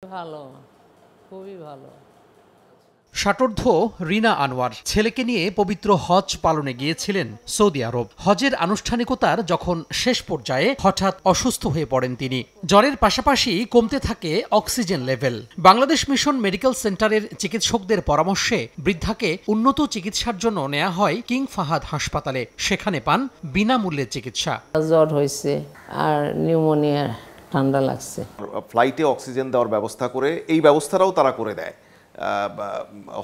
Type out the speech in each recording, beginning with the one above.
ভালো, খুবই ভালো। ষাটোর্ধ্ব রিনা আনোয়ার ছেলেকে নিয়ে পবিত্র হজ পালনে গিয়েছিলেন সৌদি আরব। হজের আনুষ্ঠানিকতার যখন শেষ পর্যায়ে হঠাৎ অসুস্থ হয়ে পড়েন তিনি। জ্বরের পাশাপাশি কমতে থাকে oxygen level. Bangladesh mission medical সেন্টারের চিকিৎসকদের পরামর্শে বৃদ্ধাকে উন্নত চিকিৎসার জন্য নেওয়া হয় কিং ফাহাদ হাসপাতালে। সেখানে পান বিনামূল্যে চিকিৎসা। জ্বর হয়েছে আর নিউমোনিয়া, ঠান্ডা লাগছে। ফ্লাইটে অক্সিজেন দেওয়ার ব্যবস্থা করে, এই ব্যবস্থাটাও তারা করে দেয়,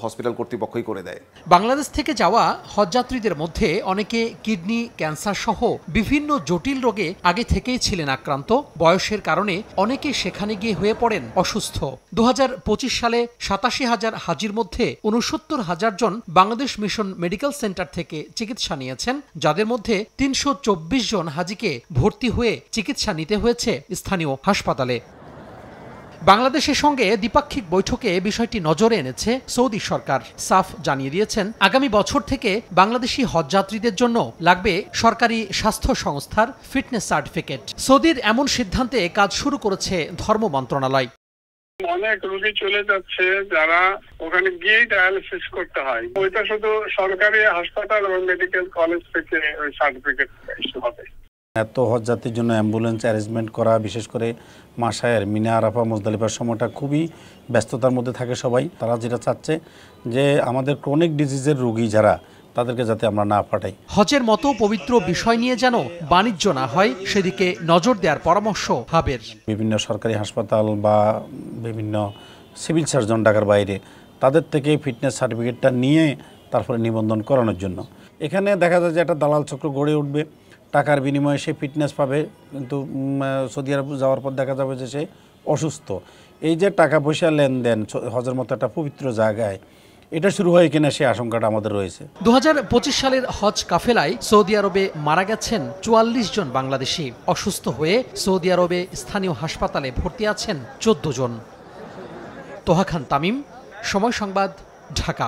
হসপিটাল কর্তৃপক্ষই করে দেয়। বাংলাদেশ থেকে যাওয়া হজযাত্রীদের মধ্যে অনেকে কিডনি ক্যান্সার সহ বিভিন্ন জটিল রোগে আগে থেকেই ছিলেন আক্রান্ত। বয়সের কারণে অনেকে সেখানে গিয়ে হয়ে পড়েন অসুস্থ। 2025 সালে 87,000 হাজির মধ্যে 69,000 জন বাংলাদেশ মিশন মেডিকেল সেন্টার থেকে চিকিৎসা নিয়েছেন, যাদের মধ্যে 324 জন হাজিকে ভর্তি হয়ে চিকিৎসা নিতে হয়েছে স্থানীয় হাসপাতালে। বাংলাদেশের সঙ্গে দ্বিপাক্ষিক বৈঠকে বিষয়টি নজরে এনেছে সৌদি সরকার। সাফ জানিয়ে দিয়েছেন, আগামী বছর থেকে বাংলাদেশি হজযাত্রীদের জন্য লাগবে সরকারি স্বাস্থ্য সংস্থার ফিটনেস সার্টিফিকেট। সৌদির এমন সিদ্ধান্তে কাজ শুরু করেছে ধর্ম মন্ত্রণালয়। অনেক রোগী চলে যাচ্ছে যারা ওখানে গিয়ে ডায়ালিসিস করতে হয়, ওইটা শুধু সরকারি হাসপাতাল এবং মেডিকেল কলেজ থেকে ওই সার্টিফিকেট ইস্যু হবে। এত হজযাত্রীর জন্য অ্যাম্বুলেন্স অ্যারেঞ্জমেন্ট করা, বিশেষ করে মাসায়ের মিনা আরাফা মুজদালিফার সময়টা খুবই ব্যস্ততার মধ্যে থাকে সবাই। তারা যেটা চাচ্ছে যে আমাদের ক্রনিক ডিজিজের রোগী যারা, তাদেরকে যাতে আমরা না পাঠাই। হজের মতো পবিত্র বিষয় নিয়ে যেন বাণিজ্য না হয়, সেদিকে নজর দেওয়ার পরামর্শ হাবের। বিভিন্ন সরকারি হাসপাতাল বা বিভিন্ন সিভিল সার্জন ঢাকার বাইরে, তাদের থেকে ফিটনেস সার্টিফিকেটটা নিয়ে তারপরে নিবন্ধন করানোর জন্য। এখানে দেখা যায় যে একটা দালাল চক্র গড়ে উঠবে, টাকার বিনিময়ে সে ফিটনেস পাবে, কিন্তু সৌদি আরব যাওয়ার পর দেখা যাবে যে সে অসুস্থ। এই যে টাকা পয়সা লেনদেন হজের মতো একটা পবিত্র জায়গায়, এটা শুরু হয় কিনা সে আশঙ্কাটা আমাদের রয়েছে। 2025 সালের হজ কাফেলায় সৌদি আরবে মারা গেছেন 44 জন বাংলাদেশি। অসুস্থ হয়ে সৌদি আরবে স্থানীয় হাসপাতালে ভর্তি আছেন 14 জন। তোহা খান তামিম, সময় সংবাদ, ঢাকা।